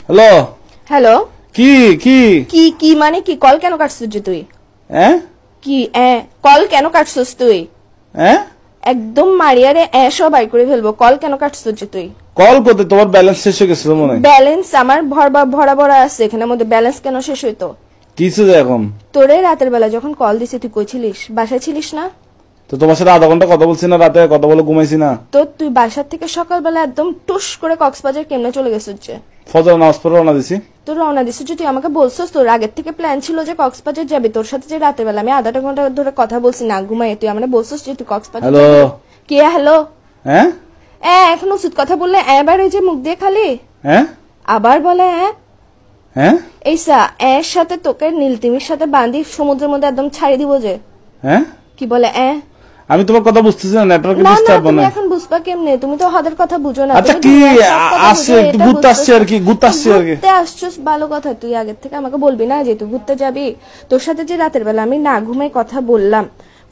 hello hello কি কি কি কি মানে কি কল কেন কাটছিস তুই হ্যাঁ কি কল কেন কাটছিস তুই হ্যাঁ একদম মারিয়ারে সবাই করে ফেলবো কল কেন কাটছিস তুই কল করতে তোমার ব্যালেন্স শেষ হয়ে গেছে মনে হয় ব্যালেন্স আমার ভরা ভরা আছে এখানের মধ্যে ব্যালেন্স কেন শেষ হইতো কিছে এখন তোরে রাতের বেলা যখন কল দিছি তুই কইছিলিস বাসায় ছিলিস না তো তোমার সাথে আধা ঘন্টা কথা বলছি না রাতে কথা বলে ঘুমাইছি না তো তুই বাসার থেকে সকালবেলা একদম টুস করে কক্সবাজার কেমনে চলে গেছিস যে ফজর নামাজ পড়ে রওনা দিছি তোর রওনা দিছিস যে তুই আমাকে বলছিস তোর আগের থেকে প্ল্যান ছিল যে কক্সবাজার যাবি তোর সাথে যে রাতের বেলা আমি আধা ঘন্টা ধরে কথা বলছি না ঘুমাই তুই আমাকে বলছিস যে তুই কক্সবাজার হ্যালো কে হ্যালো হ্যাঁ এখন উচিত কথা বললে এবার ওই যে মুখ দিয়ে খালি হ্যাঁ আবার বলে হ্যাঁ এইসা এর সাথে তোকে নীলতিমির সাথে বাঁধি সমুদ্রের মধ্যে একদম ছাড়ি দিব যে হ্যাঁ কি বলে আমি তোমার কথা বুঝতেছি না নেটওয়ার্ক না ডিস্টার্ব তুমি না এখন বুঝবা কেমনে তুমি তো হাদের কথা বুঝো না আচ্ছা কি আসছে একটু ঘুরতে আসছে আর কি ঘুরতে আসছে আর কি ঘুরতে আসছিস ভালো কথা তুই আগের থেকে আমাকে বলবি না যে তুই ঘুরতে যাবি তোর সাথে যে রাতের বেলা আমি না ঘুমাই কথা বললাম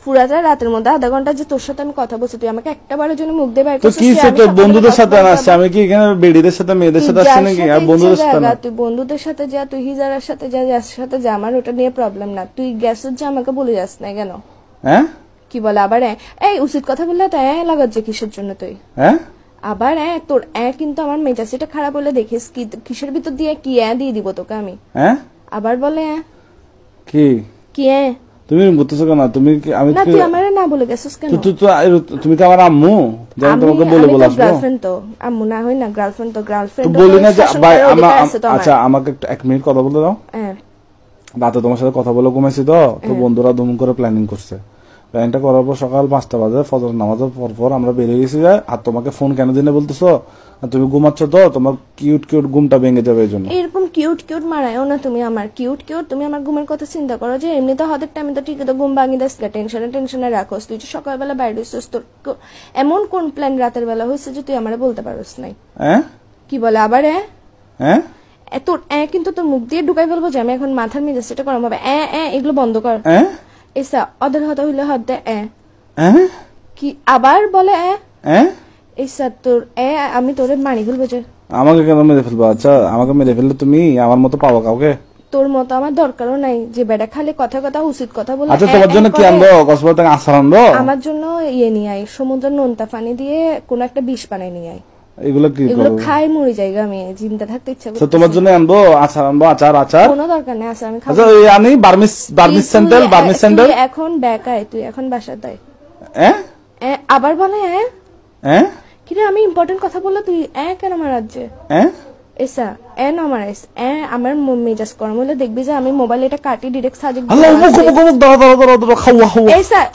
পুরাটা রাতের মধ্যে আধা ঘন্টা যে তোর সাথে আমি কথা বলছি তুই আমাকে একটা বারের জন্য মুখ দিয়ে বাইর তো কি তোর বন্ধুদের সাথে আসছে আমি কি এখানে বেডিদের সাথে মেয়েদের সাথে আসছি নাকি আর বন্ধুদের সাথে না তুই বন্ধুদের সাথে যা তুই হিজারের সাথে যা যার সাথে যা আমার ওটা নিয়ে প্রবলেম না তুই গ্যাসের যে আমাকে বলে যাস না কেন হ্যাঁ কি বলে আবার এই উচিত কথা বললে তো লাগাচ্ছে কিসের জন্য তুই হ্যাঁ আবার তোর কিন্তু আমার মেজাজটা খারাপ হলে দেখিস কি কিসের ভিতর দিয়ে কি দিয়ে দিব তোকে আমি হ্যাঁ আবার বলে কি কি তুমি বুঝতেছো কেন তুমি আমি না তুই আমারে না বলে গেছিস কেন তুমি কি আমার আম্মু যে আমি তোমাকে বলে বলে আসবো গার্লফ্রেন্ড তো আম্মু না হয় না গার্লফ্রেন্ড তো গার্লফ্রেন্ড তো বলি না যে ভাই আচ্ছা আমাকে এক মিনিট কথা বলতে দাও রাতে তোমার সাথে কথা বলে ঘুমাইছি তো বন্ধুরা দুম করে প্ল্যানিং করছে প্ল্যানিংটা করার পর সকাল 5টা বাজে ফজর নামাজের পর আমরা বেরিয়ে গেছি আর তোমাকে ফোন কেন দিনে বলতেছো তুমি ঘুমাচ্ছ তো তোমার কিউট কিউট ঘুমটা ভেঙে যাবে এই জন্য এরকম কিউট কিউট মারায়ও না তুমি আমার কিউট কিউট তুমি আমার ঘুমের কথা চিন্তা করো যে এমনি তো হাতের টাইমে তো ঠিক তো ঘুম ভাঙি দাস টেনশনে রাখোস তুই যে সকালবেলা বাইরে হইছিস তোর এমন কোন প্ল্যান রাতের বেলা হয়েছে যে তুই আমারে বলতে পারোস নাই কি বলে আবার তোর কিন্তু তোর মুখ দিয়ে ঢুকাই ফেলবো যে আমি এখন মাথার মেজাজ সেটা করাম হবে এগুলো বন্ধ কর এসা অদের হতে হইলে হাত দে কি আবার বলে এসা তোর আমি তোরে মানি ফেলবো যে আমাকে কেন মেরে ফেলবো আচ্ছা আমাকে মেরে ফেললে তুমি আমার মতো পাবো কাউকে তোর মতো আমার দরকারও নাই যে বেটা খালি কথা কথা উচিত কথা বলে আচ্ছা তোমার জন্য কি আনবো কক্সবাজার থেকে আচার আনবো আমার জন্য নিয়ে আই সমুদ্রের নোনতা পানি দিয়ে কোন একটা বিষ বানাই নিয়ে আই এগুলো কি এগুলো খাই মরে যাইগা আমি চিন্তা থাকতে ইচ্ছা করছে তোমার জন্য আনবো আচার কোনো দরকার নেই আচার আমি খাবো আচ্ছা এই আনি বার্মিস স্যান্ডেল এখন বেকায় তুই এখন বাসা দেয় আবার বলে কিরে আমি ইম্পর্টেন্ট কথা বললে তুই কেন আমার রাজ্যে এসা না মারাইস আমার মেজাজ গরম হলে দেখবি যে আমি মোবাইল এটা কাটি ডিরেক্ট সাজে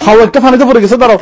খাওয়া একটা পানিতে পড়ে গেছে দাঁড়াও